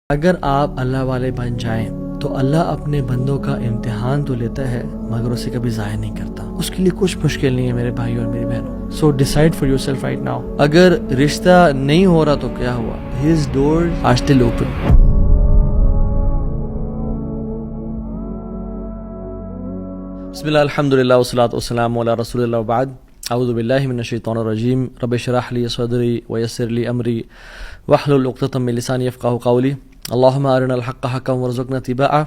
اگر آپ اللہ والے بن جائیں تو اللہ اپنے بندوں کا امتحان تو لیتا ہے مگر اسے کبھی ضائع نہیں کرتا. اس کے لیے کچھ مشکل نہیں ہے میرے بھائی اور میری بہنوں. So decide for yourself right now. اگر رشتہ نہیں ہو رہا تو کیا ہوا؟ His doors are still open. بسم اللہ الحمد للہ والصلاۃ والسلام علی رسول اللہ وبعد. اعوذ باللہ من الشیطان الرجیم. رب اشرح لی صدری ویسر لی امری واحلل عقدۃ من لسانی یفقہوا قولی. اللہم ارنا الحق حقا وارزقنا اتباعہ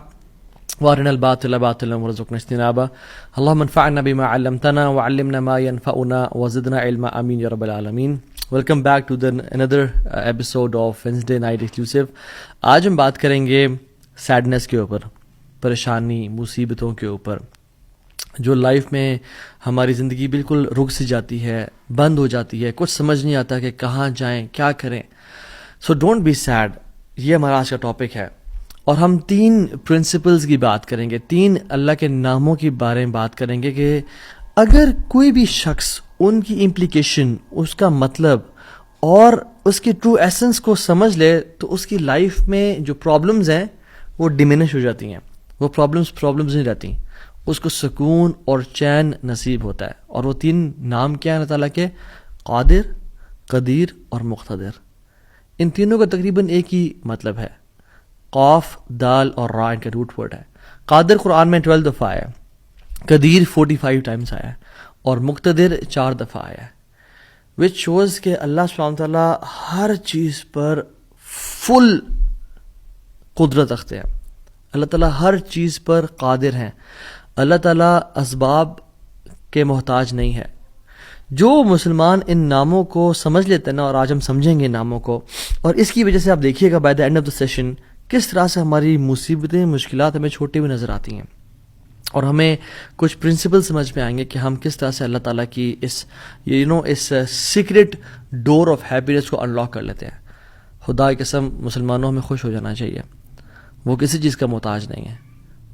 وارنا الباطل باطلا وارزقنا اجتنابہ. اللہم انفعنا بما علمتنا وعلمنا ما ينفعنا وزدنا علما آمین یا رب العالمین. Welcome back to another episode of Wednesday Night Exclusive. آج ہم بات کریں گے سیڈنس کے اوپر، پریشانی، مصیبتوں کے اوپر، جو لائف میں ہماری زندگی بالکل رک سی جاتی ہے، بند ہو جاتی ہے، کچھ سمجھ نہیں آتا کہ کہاں جائیں، کیا کریں. سو ڈونٹ بی سیڈ، یہ ہمارا آج کا ٹاپک ہے. اور ہم 3 پرنسپلز کی بات کریں گے، 3 اللہ کے ناموں کے بارے میں بات کریں گے کہ اگر کوئی بھی شخص ان کی امپلیکیشن، اس کا مطلب اور اس کی ٹرو ایسنس کو سمجھ لے تو اس کی لائف میں جو پرابلمز ہیں وہ ڈیمینش ہو جاتی ہیں. وہ پرابلمز نہیں رہتی، اس کو سکون اور چین نصیب ہوتا ہے. اور وہ 3 نام کیا ہیں اللہ تعالیٰ کے؟ قادر، قدیر اور مقتدر. ان تینوں کا تقریباً ایک ہی مطلب ہے. قاف، دال اور را ان کا روٹ ورڈ ہے. قادر قرآن میں 12 دفعہ آیا ہے، قدیر 45 ٹائمز آیا ہے اور مقتدر 4 دفعہ آیا ہے. وچ شوز کہ اللہ سبحانہ تعالیٰ ہر چیز پر فل قدرت رکھتے ہیں. اللہ تعالیٰ ہر چیز پر قادر ہیں. اللہ تعالیٰ اسباب کے محتاج نہیں ہے. جو مسلمان ان ناموں کو سمجھ لیتے ہیں نا، اور آج ہم سمجھیں گے ناموں کو، اور اس کی وجہ سے آپ دیکھیے گا by the end of the session کس طرح سے ہماری مصیبتیں، مشکلات ہمیں چھوٹی ہوئی نظر آتی ہیں، اور ہمیں کچھ پرنسپل سمجھ میں آئیں گے کہ ہم کس طرح سے اللہ تعالیٰ کی اس سیکرٹ ڈور آف ہیپینس کو انلاک کر لیتے ہیں. خدا کی قسم مسلمانوں ہمیں خوش ہو جانا چاہیے. وہ کسی چیز کا محتاج نہیں ہے،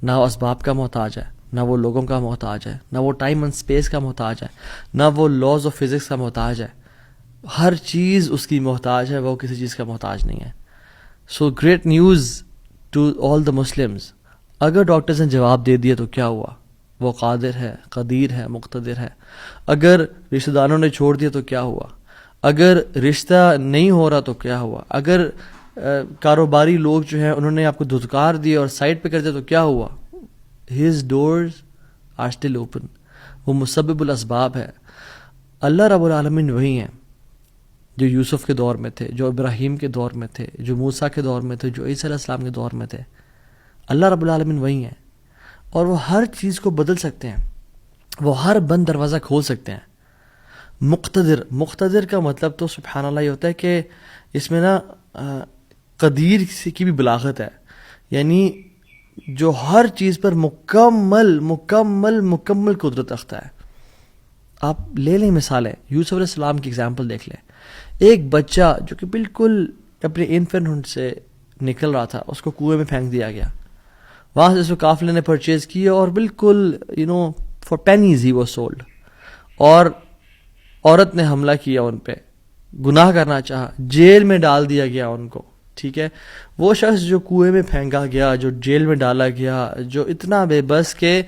نہ وہ اسباب کا محتاج ہے، نہ وہ لوگوں کا محتاج ہے، نہ وہ ٹائم اینڈ اسپیس کا محتاج ہے، نہ وہ لاز آف فزکس کا محتاج ہے. ہر چیز اس کی محتاج ہے، وہ کسی چیز کا محتاج نہیں ہے. So great news to all the Muslims. اگر ڈاکٹرز نے جواب دے دیا تو کیا ہوا؟ وہ قادر ہے، قدیر ہے، مقتدر ہے. اگر رشتہ داروں نے چھوڑ دیا تو کیا ہوا؟ اگر رشتہ نہیں ہو رہا تو کیا ہوا؟ اگر کاروباری لوگ جو ہیں انہوں نے آپ کو دھتکار دیا اور سائڈ پہ کر دیا تو کیا ہوا؟ His doors are still open. وہ مسبب الاسباب ہے. اللہ رب العالمین وہی ہیں جو یوسف کے دور میں تھے، جو ابراہیم کے دور میں تھے، جو موسیٰ کے دور میں تھے، جو عیسیٰ علیہ السلام کے دور میں تھے. اللہ رب العالمین وہی ہیں، اور وہ ہر چیز کو بدل سکتے ہیں، وہ ہر بند دروازہ کھول سکتے ہیں. مقتدر کا مطلب تو سبحان اللہ یہ ہوتا ہے کہ اس میں نا قدیر کی بھی بلاغت ہے، یعنی جو ہر چیز پر مکمل قدرت رکھتا ہے. آپ لے لیں مثالیں، یوسف علیہ السلام کی اگزامپل دیکھ لیں. ایک بچہ جو کہ بالکل اپنے انفینٹ سے نکل رہا تھا، اس کو کنویں میں پھینک دیا گیا. وہاں سے اس کو قافلے نے پرچیز کیا اور بالکل for pennies he was sold. اور عورت نے حملہ کیا ان پہ، گناہ کرنا چاہا، جیل میں ڈال دیا گیا ان کو. ٹھیک ہے، وہ شخص جو کنویں میں پھینکا گیا، جو جیل میں ڈالا گیا، جو اتنا بے بس کہ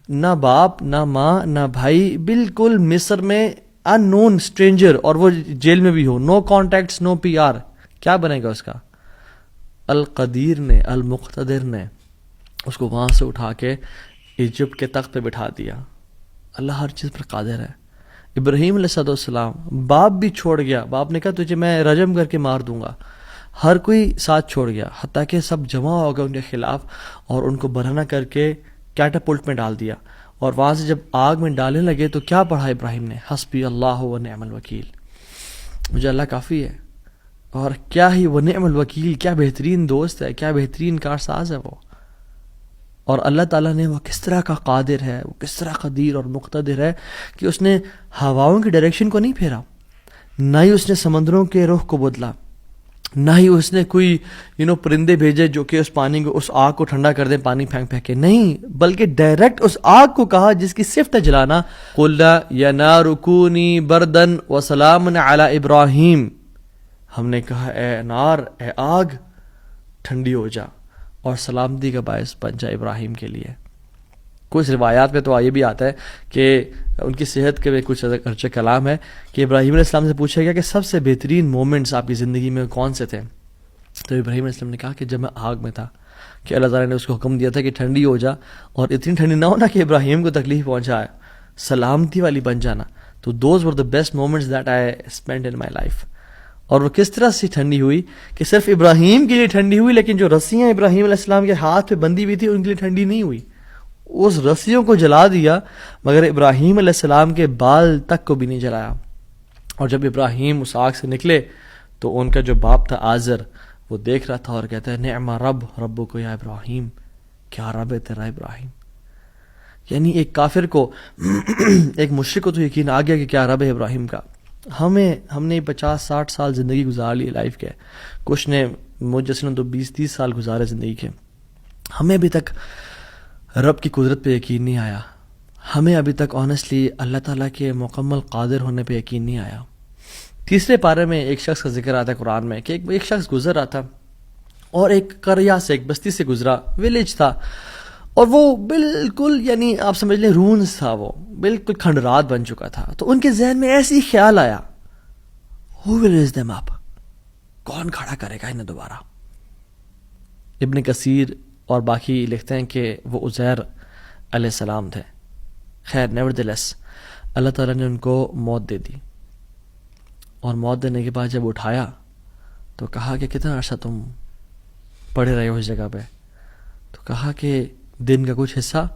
نہ باپ نہ ماں نہ بھائی، بالکل مصر میں ان نون اسٹرینجر، اور وہ جیل میں بھی ہو، نو کانٹیکٹس، نو پی آر، کیا بنے گا اس کا؟ القدیر نے، المقتدر نے اس کو وہاں سے اٹھا کے ایجپٹ کے تخت پہ بٹھا دیا. اللہ ہر چیز پر قادر ہے. ابراہیم علیہ السلام، باپ بھی چھوڑ گیا، باپ نے کہا تجھے میں رجم کر کے مار دوں گا. ہر کوئی ساتھ چھوڑ گیا، حتیٰ کہ سب جمع ہو گئے ان کے خلاف، اور ان کو برہنہ کر کے کیٹاپلٹ میں ڈال دیا. اور وہاں سے جب آگ میں ڈالنے لگے تو کیا پڑھا ابراہیم نے؟ حسبی اللہ و نعم الوکیل. مجھے اللہ کافی ہے. اور کیا ہی وہ نعم الوکیل، کیا بہترین دوست ہے، کیا بہترین کارساز ہے وہ. اور اللہ تعالیٰ نے وہ کس طرح کا قادر ہے، وہ کس طرح قدیر اور مقتدر ہے کہ اس نے ہواؤں کی ڈائریکشن کو نہیں پھیرا، نہ ہی اس نے سمندروں کے رخ کو بدلا، نہ ہی اس نے کوئی پرندے بھیجے جو کہ اس پانی کو، اس آگ کو ٹھنڈا کر دیں پانی پھینک پھینک کے. نہیں، بلکہ ڈائریکٹ اس آگ کو کہا جس کی صفت ہے جلانا، قُلْنَا يَا نَارُ كُونِي بَرْدًا وَسَلَامًا عَلَىٰ إِبْرَاهِيمَ. ہم نے کہا اے نار، اے آگ، ٹھنڈی ہو جا اور سلامتی کا باعث بن جا ابراہیم کے لیے. کچھ روایات میں تو یہ بھی آتا ہے کہ ان کی صحت کے بھی کچھ ارچہ کلام ہے کہ ابراہیم علیہ السلام سے پوچھا گیا کہ سب سے بہترین مومنٹس آپ کی زندگی میں کون سے تھے؟ تو ابراہیم علیہ السلام نے کہا کہ جب میں آگ میں تھا کہ اللہ تعالیٰ نے اس کو حکم دیا تھا کہ ٹھنڈی ہو جا، اور اتنی ٹھنڈی نہ ہونا کہ ابراہیم کو تکلیف پہنچائے، سلامتی والی بن جانا. تو those were the best moments that I spend in my life. اور وہ کس طرح سے ٹھنڈی ہوئی کہ صرف ابراہیم کے لیے ٹھنڈی ہوئی، لیکن جو رسیاں ابراہیم علیہ السلام کے ہاتھ پہ بندھی ہوئی تھی ان کے لیے ٹھنڈی نہیں ہوئی. اس رسیوں کو جلا دیا مگر ابراہیم علیہ السلام کے بال تک کو بھی نہیں جلایا. اور جب ابراہیم اس آگ سے نکلے تو ان کا جو باپ تھا آزر وہ دیکھ رہا تھا اور کہتا ہے نعم رب ربو کو یا ابراہیم، کیا رب ہے تیرا ابراہیم. یعنی ایک کافر کو ایک مشرک کو تو یقین آ گیا کہ کیا رب ہے ابراہیم کا. ہم نے 50-60 سال زندگی گزار لی لائف کے، کچھ نے مجھ جیسے نے تو 20-30 سال گزارے زندگی کے. ہمیں ابھی تک رب کی قدرت پہ یقین نہیں آیا، ہمیں ابھی تک آنیسٹلی اللہ تعالیٰ کے مکمل قادر ہونے پہ یقین نہیں آیا. تیسرے پارے میں ایک شخص کا ذکر آتا ہے قرآن میں کہ ایک شخص گزر رہا تھا اور ایک قریہ سے، ایک بستی سے گزرا، ویلیج تھا، اور وہ بالکل یعنی آپ سمجھ لیں رونز تھا، وہ بالکل کھنڈرات بن چکا تھا. تو ان کے ذہن میں ایسے ہی خیال آیا who will raise them up؟ کون کھڑا کرے گا انہیں دوبارہ؟ ابن کثیر اور باقی لکھتے ہیں کہ وہ عزیر علیہ السلام تھے. خیر نیورتھلیس اللہ تعالیٰ نے ان کو موت دے دی، اور موت دینے کے بعد جب اٹھایا تو کہا کہ کتنا عرصہ تم پڑے رہے ہو اس جگہ پہ؟ تو کہا کہ دن کا کچھ حصہ.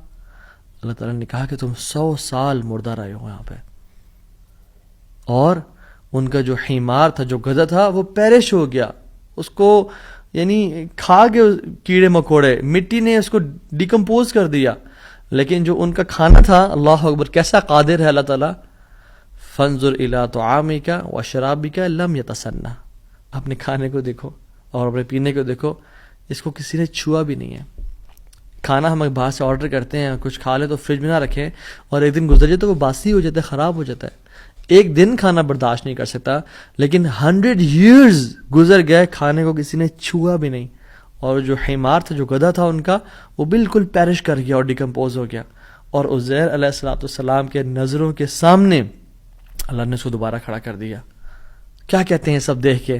اللہ تعالیٰ نے کہا کہ تم 100 سال مردہ رہے ہو یہاں پہ. اور ان کا جو حمار تھا، جو گدھا تھا، وہ پیرش ہو گیا، اس کو یعنی کھا گئے کیڑے مکوڑے، مٹی نے اس کو ڈیکمپوز کر دیا. لیکن جو ان کا کھانا تھا، اللہ اکبر کیسا قادر ہے اللہ تعالیٰ. فانظر الی طعامک وشرابک لم یتسنہ، اپنے کھانے کو دیکھو اور اپنے پینے کو دیکھو، اس کو کسی نے چھوا بھی نہیں ہے. کھانا ہم باہر سے آرڈر کرتے ہیں، کچھ کھا لیں تو فریج میں نہ رکھیں، اور ایک دن گزر جائے تو وہ باسی ہو جاتا ہے، خراب ہو جاتا ہے. ایک دن کھانا برداشت نہیں کر سکتا، لیکن 100 years گزر گئے، کھانے کو کسی نے چھوا بھی نہیں. اور جو حمار تھا، جو گدھا تھا ان کا، وہ بالکل پیرش کر گیا اور ڈیکمپوز ہو گیا. اور عزیر علیہ السلام کے نظروں کے سامنے اللہ نے اس کو دوبارہ کھڑا کر دیا. کیا کہتے ہیں سب دیکھ کے،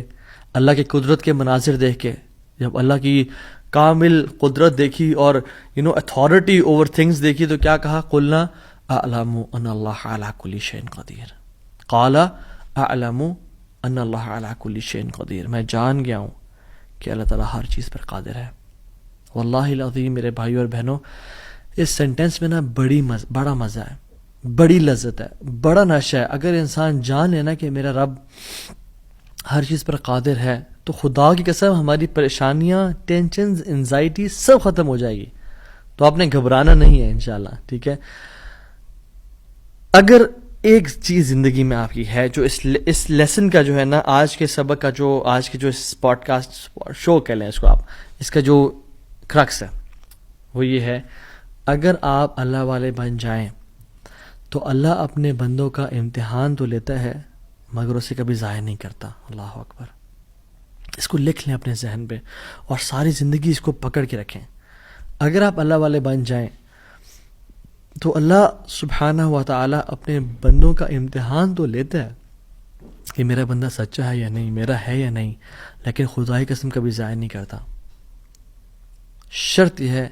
اللہ کی قدرت کے مناظر دیکھ کے، جب اللہ کی کامل قدرت دیکھی اور اتھارٹی اوور تھنگز دیکھی تو کیا کہا؟ قلنا اعلم ان اللہ علی کل شیء قدیر. قال اعلم ان اللہ علی کل شیء قدیر، میں جان گیا ہوں کہ اللہ تعالیٰ ہر چیز پر قادر ہے. واللہ العظیم میرے بھائیو اور بہنوں، اس سینٹنس میں نا بڑا مزہ ہے، بڑی لذت ہے، بڑا نشہ ہے. اگر انسان جان لینا کہ میرا رب ہر چیز پر قادر ہے تو خدا کی قسم ہماری پریشانیاں، ٹینشنز، انزائٹی سب ختم ہو جائے گی. تو آپ نے گھبرانا نہیں ہے انشاءاللہ، ٹھیک ہے. اگر ایک چیز زندگی میں آپ کی ہے جو اس لیسن کا جو ہے نا، آج کے سبق کا جو آج کے جو اس پوڈ کاسٹ شو کہہ لیں اس کو آپ، اس کا جو کرکس ہے وہ یہ ہے، اگر آپ اللہ والے بن جائیں تو اللہ اپنے بندوں کا امتحان تو لیتا ہے مگر اسے کبھی ضائع نہیں کرتا. اللہ اکبر. اس کو لکھ لیں اپنے ذہن پہ اور ساری زندگی اس کو پکڑ کے رکھیں. اگر آپ اللہ والے بن جائیں تو اللہ سبحانہ و تعالی اپنے بندوں کا امتحان تو لیتا ہے کہ میرا بندہ سچا ہے یا نہیں، میرا ہے یا نہیں، لیکن خدا کی قسم کبھی ضائع نہیں کرتا. شرط یہ ہے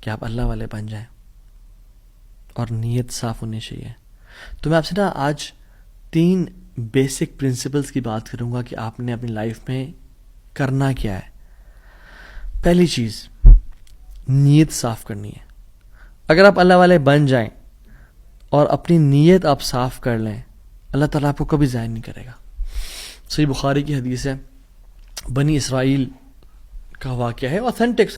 کہ آپ اللہ والے بن جائیں اور نیت صاف ہونی چاہیے. تو میں آپ سے نا آج 3 بیسک پرنسپلز کی بات کروں گا کہ آپ نے اپنی لائف میں کرنا کیا ہے. پہلی چیز، نیت صاف کرنی ہے. اگر آپ اللہ والے بن جائیں اور اپنی نیت آپ صاف کر لیں، اللہ تعالیٰ آپ کو کبھی ضائع نہیں کرے گا. صحیح بخاری کی حدیث ہے، بنی اسرائیل کا واقعہ ہے، اوتھینٹک